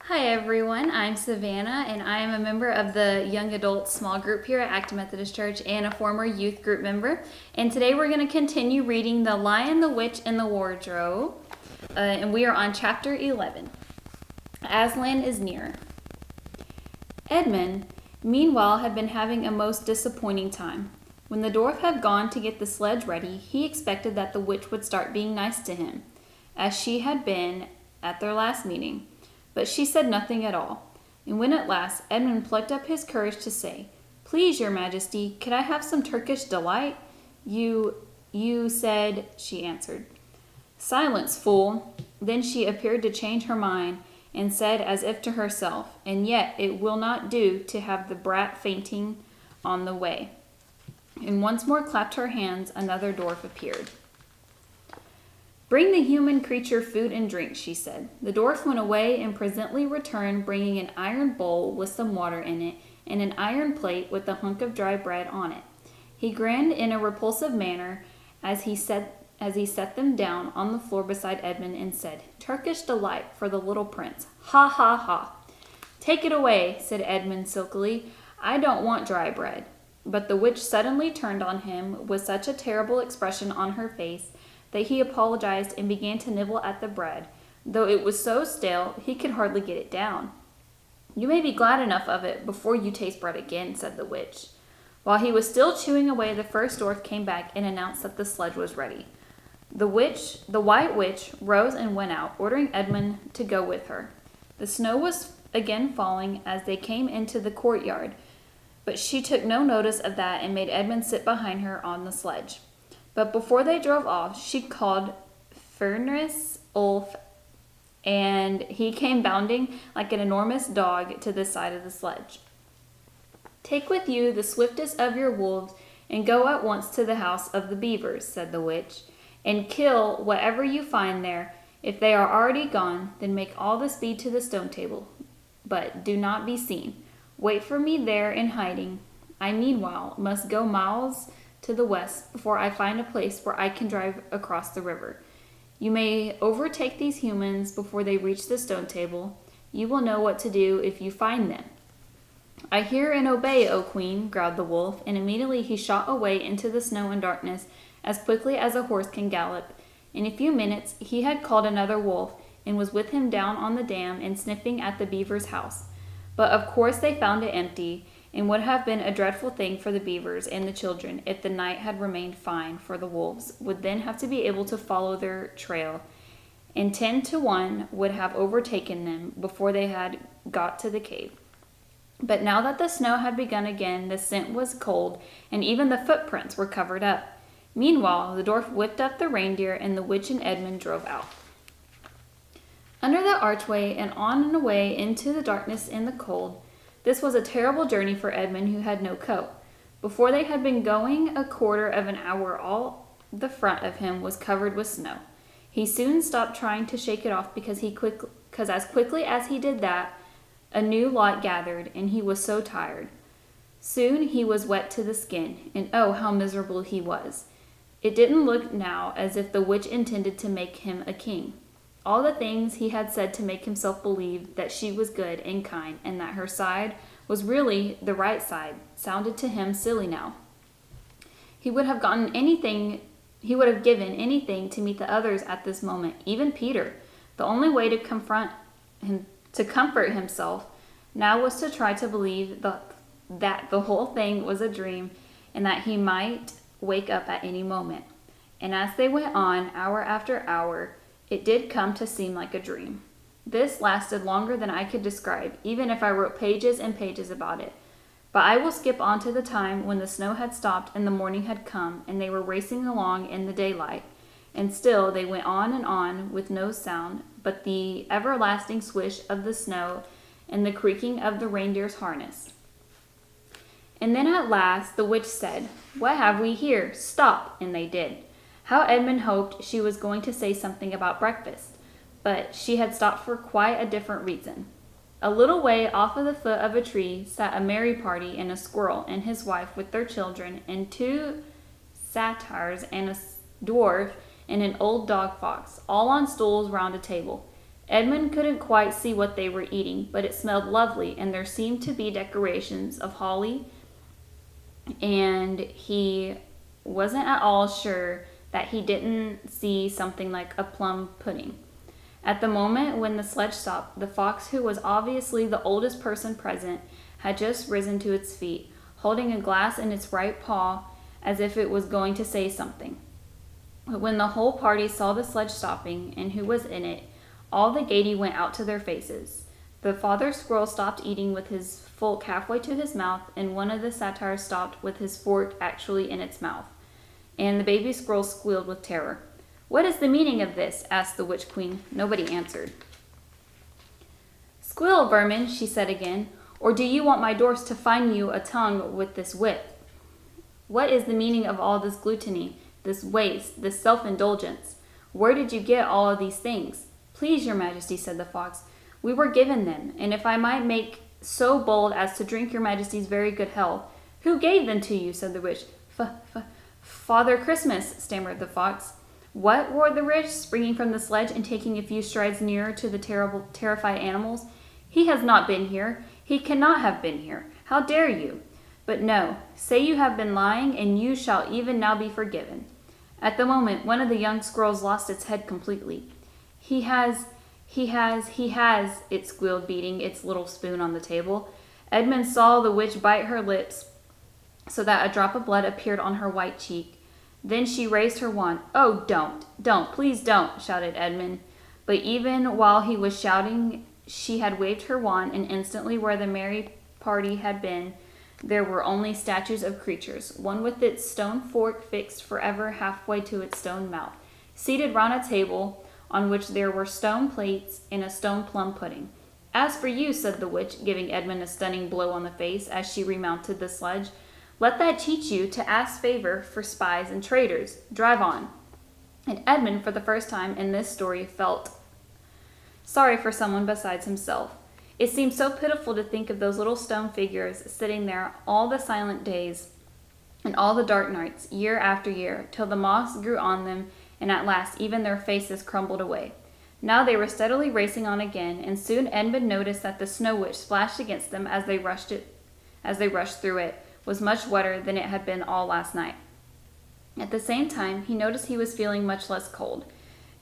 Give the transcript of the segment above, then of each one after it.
Hi everyone, I'm Savannah and I am a member of the Young Adult Small Group here at Acton Methodist Church and a former youth group member. And today we're going to continue reading The Lion, the Witch, and the Wardrobe. And we are on chapter 11. Aslan is near. Edmund, meanwhile, had been having a most disappointing time. When the dwarf had gone to get the sledge ready, he expected that the witch would start being nice to him, as she had been at their last meeting. But she said nothing at all, and when at last Edmund plucked up his courage to say, "Please, your majesty, could I have some Turkish delight?" You said," she answered. "Silence, fool." Then she appeared to change her mind, and said as if to herself, "And yet it will not do to have the brat fainting on the way," and once more clapped her hands. Another dwarf appeared. "Bring the human creature food and drink," she said. The dwarf went away and presently returned, bringing an iron bowl with some water in it, and an iron plate with a hunk of dry bread on it. He grinned in a repulsive manner as he set them down on the floor beside Edmund and said, "Turkish delight for the little prince. Ha, ha, ha." "Take it away," said Edmund silkily. "I don't want dry bread." But the witch suddenly turned on him with such a terrible expression on her face that he apologized and began to nibble at the bread, though it was so stale he could hardly get it down. "You may be glad enough of it before you taste bread again," said the witch. While he was still chewing away, the first dwarf came back and announced that the sledge was ready. The White Witch, rose and went out, ordering Edmund to go with her. The snow was again falling as they came into the courtyard, but she took no notice of that and made Edmund sit behind her on the sledge. But before they drove off, she called Fenris Ulf, and he came bounding like an enormous dog to the side of the sledge. "Take with you the swiftest of your wolves and go at once to the house of the beavers," said the witch, "and kill whatever you find there. If they are already gone, then make all the speed to the stone table, but do not be seen. Wait for me there in hiding. I meanwhile must go miles to the west before I find a place where I can drive across the river. You may overtake these humans before they reach the stone table. You will know what to do if you find them." "I hear and obey, O queen," growled the wolf, and immediately he shot away into the snow and darkness as quickly as a horse can gallop. In a few minutes he had called another wolf and was with him down on the dam and sniffing at the beaver's house. But of course they found it empty, and would have been a dreadful thing for the beavers and the children if the night had remained fine, for the wolves would then have to be able to follow their trail, and 10 to 1 would have overtaken them before they had got to the cave. But now that the snow had begun again, the scent was cold, and even the footprints were covered up. Meanwhile, the dwarf whipped up the reindeer, and the witch and Edmund drove out. Under the archway and on and away into the darkness and the cold. This was a terrible journey for Edmund, who had no coat. Before they had been going a quarter of an hour, all the front of him was covered with snow. He soon stopped trying to shake it off because as quickly as he did that, a new lot gathered, and he was so tired. Soon he was wet to the skin, and oh, how miserable he was. It didn't look now as if the witch intended to make him a king. All the things he had said to make himself believe that she was good and kind and that her side was really the right side sounded to him silly now. He would have given anything to meet the others at this moment, even Peter. The only way to comfort himself now was to try to believe that the whole thing was a dream and that he might wake up at any moment. And as they went on, hour after hour, it did come to seem like a dream. This lasted longer than I could describe, even if I wrote pages and pages about it. But I will skip on to the time when the snow had stopped and the morning had come, and they were racing along in the daylight. And still they went on with no sound but the everlasting swish of the snow and the creaking of the reindeer's harness. And then at last the witch said, "What have we here? Stop!" And they did. How Edmund hoped she was going to say something about breakfast, but she had stopped for quite a different reason. A little way off of the foot of a tree sat a merry party, and a squirrel and his wife with their children, and 2 satyrs and a dwarf and an old dog fox, all on stools round a table. Edmund couldn't quite see what they were eating, but it smelled lovely, and there seemed to be decorations of holly, and he wasn't at all sure that he didn't see something like a plum pudding. At the moment when the sledge stopped, the fox, who was obviously the oldest person present, had just risen to its feet, holding a glass in its right paw as if it was going to say something. But when the whole party saw the sledge stopping and who was in it, all the gaiety went out to their faces. The father squirrel stopped eating with his fork halfway to his mouth, and one of the satyrs stopped with his fork actually in its mouth. And the baby squirrel squealed with terror. "What is the meaning of this?" asked the witch queen. Nobody answered. "Squeal, vermin," she said again, "or do you want my dwarfs to fine you a tongue with this whip? What is the meaning of all this gluttony, this waste, this self-indulgence? Where did you get all of these things?" "Please, your majesty," said the fox, "we were given them, and if I might make so bold as to drink your majesty's very good health." "Who gave them to you?" said the witch. Father Christmas," stammered the fox. "What?" roared the witch, springing from the sledge and taking a few strides nearer to the terrified animals. "He has not been here. He cannot have been here. How dare you? But no, say you have been lying, and you shall even now be forgiven." At the moment, one of the young squirrels lost its head completely. He has, it squealed, beating its little spoon on the table. Edmund saw the witch bite her lips so that a drop of blood appeared on her white cheek. Then she raised her wand. "Oh, don't, please don't," shouted Edmund. But even while he was shouting, she had waved her wand, and instantly where the merry party had been, there were only statues of creatures, one with its stone fork fixed forever halfway to its stone mouth, seated round a table on which there were stone plates and a stone plum pudding. "As for you," said the witch, giving Edmund a stunning blow on the face as she remounted the sledge, "let that teach you to ask favor for spies and traitors. Drive on." And Edmund, for the first time in this story, felt sorry for someone besides himself. It seemed so pitiful to think of those little stone figures sitting there all the silent days and all the dark nights, year after year, till the moss grew on them, and at last even their faces crumbled away. Now they were steadily racing on again, and soon Edmund noticed that the snow which splashed against them as they rushed through it was much wetter than it had been all last night. At the same time, he noticed he was feeling much less cold.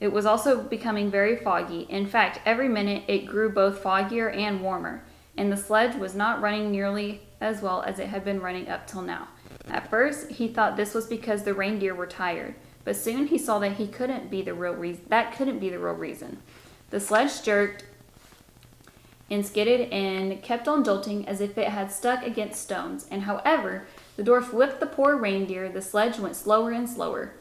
It was also becoming very foggy. In fact, every minute it grew both foggier and warmer, and the sledge was not running nearly as well as it had been running up till now. At first, he thought this was because the reindeer were tired, but soon he saw that couldn't be the real reason. The sledge jerked and skidded and kept on jolting as if it had stuck against stones, and however the dwarf whipped the poor reindeer, the sledge went slower and slower.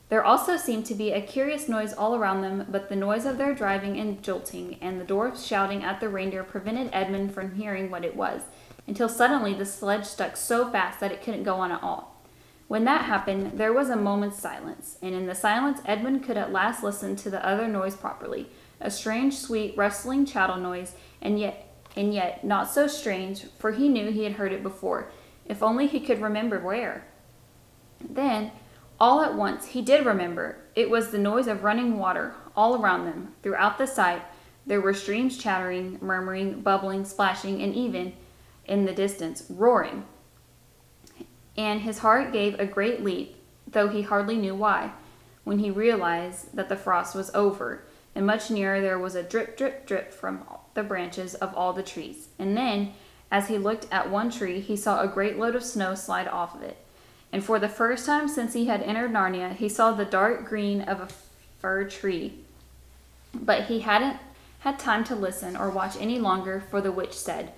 There also seemed to be a curious noise all around them, but the noise of their driving and jolting and the dwarfs shouting at the reindeer prevented Edmund from hearing what it was, until suddenly the sledge stuck so fast that it couldn't go on at all. When that happened, there was a moment's silence, and in the silence Edmund could at last listen to the other noise properly, a strange, sweet, rustling chattel noise, and yet not so strange, for he knew he had heard it before, if only he could remember where. Then, all at once, he did remember. It was the noise of running water all around them. Throughout the sight, there were streams chattering, murmuring, bubbling, splashing, and even, in the distance, roaring. And his heart gave a great leap, though he hardly knew why, when he realized that the frost was over, and much nearer there was a drip, drip, drip from the branches of all the trees. And then, as he looked at one tree, he saw a great load of snow slide off of it. And for the first time since he had entered Narnia, he saw the dark green of a fir tree. But he hadn't had time to listen or watch any longer, for the witch said,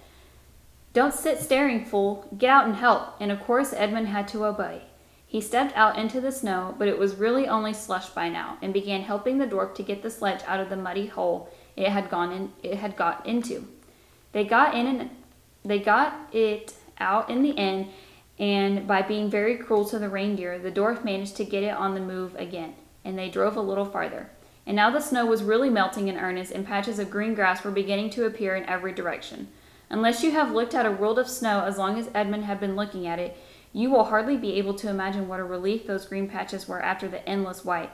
"Don't sit staring, fool. Get out and help." And of course Edmund had to obey. He stepped out into the snow, but it was really only slush by now, and began helping the dwarf to get the sledge out of the muddy hole it had got into. They got it out in the end, and by being very cruel to the reindeer, the dwarf managed to get it on the move again, and they drove a little farther. And now the snow was really melting in earnest, and patches of green grass were beginning to appear in every direction. Unless you have looked at a world of snow as long as Edmund had been looking at it, you will hardly be able to imagine what a relief those green patches were after the endless white.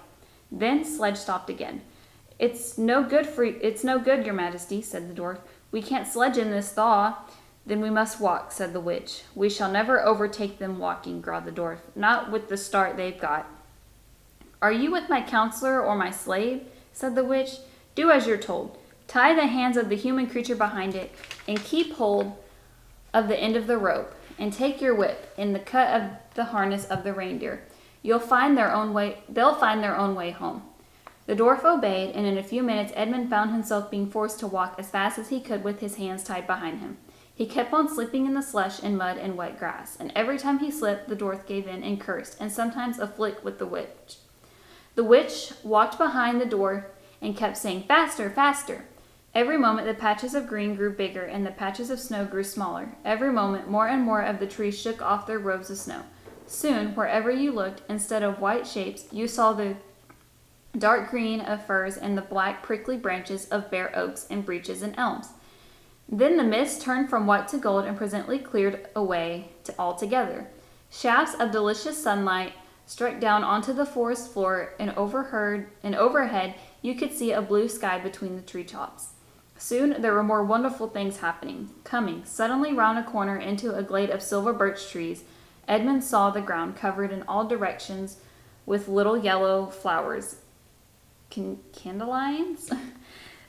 Then sledge stopped again. It's no good, your majesty, said the dwarf. We can't sledge in this thaw. Then we must walk, said the witch. We shall never overtake them walking, growled the dwarf. Not with the start they've got. Are you with my counselor or my slave? Said the witch. Do as you're told. Tie the hands of the human creature behind it, and keep hold of the end of the rope, and take your whip in the cut of the harness of the reindeer. They'll find their own way home. The dwarf obeyed, and in a few minutes Edmund found himself being forced to walk as fast as he could with his hands tied behind him. He kept on slipping in the slush and mud and wet grass, and every time he slipped, the dwarf gave in and cursed, and sometimes a flick with the witch. The witch walked behind the dwarf and kept saying, "Faster, faster!" Every moment the patches of green grew bigger and the patches of snow grew smaller. Every moment more and more of the trees shook off their robes of snow. Soon, wherever you looked, instead of white shapes, you saw the dark green of firs and the black prickly branches of bare oaks and beeches and elms. Then the mist turned from white to gold and presently cleared away altogether. Shafts of delicious sunlight struck down onto the forest floor, and overhead you could see a blue sky between the tree tops. Soon there were more wonderful things coming. Suddenly round a corner into a glade of silver birch trees, Edmund saw the ground covered in all directions with little yellow flowers. Candelions?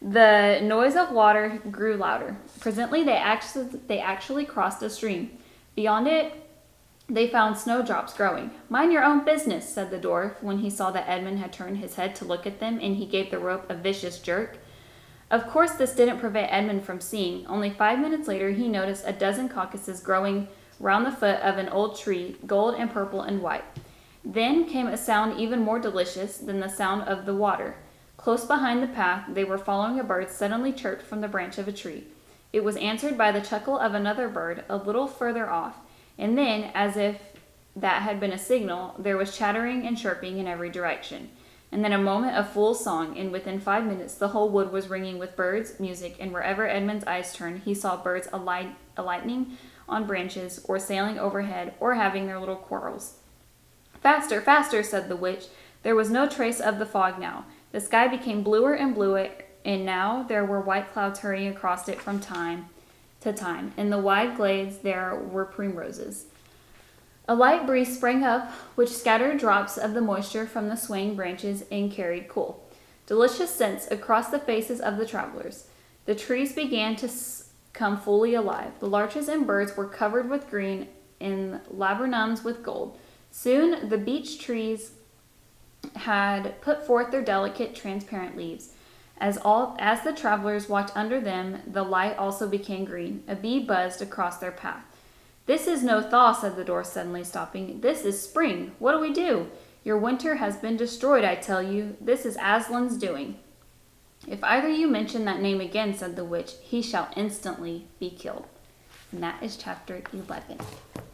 The noise of water grew louder. Presently they actually crossed a stream. Beyond it they found snowdrops growing. "Mind your own business," said the dwarf when he saw that Edmund had turned his head to look at them, and he gave the rope a vicious jerk. Of course this didn't prevent Edmund from seeing. Only 5 minutes later he noticed a dozen caucuses growing round the foot of an old tree, gold and purple and white. Then came a sound even more delicious than the sound of the water. Close behind the path they were following a bird suddenly chirped from the branch of a tree. It was answered by the chuckle of another bird a little further off, and then, as if that had been a signal, there was chattering and chirping in every direction. And then a moment of full song, and within 5 minutes the whole wood was ringing with birds' music, and wherever Edmund's eyes turned he saw birds alighting on branches, or sailing overhead, or having their little quarrels. "Faster, faster," said the witch. There was no trace of the fog now. The sky became bluer and bluer, and now there were white clouds hurrying across it from time to time. In the wide glades there were primroses. A light breeze sprang up, which scattered drops of the moisture from the swaying branches and carried cool, delicious scents across the faces of the travelers. The trees began to come fully alive. The larches and birds were covered with green, and laburnums with gold. Soon the beech trees had put forth their delicate, transparent leaves. As the travelers walked under them, the light also became green. A bee buzzed across their path. "This is no thaw," said the dwarf, suddenly stopping. "This is spring. What do we do? Your winter has been destroyed, I tell you. This is Aslan's doing." "If either you mention that name again," said the witch, "he shall instantly be killed." And that is chapter 11.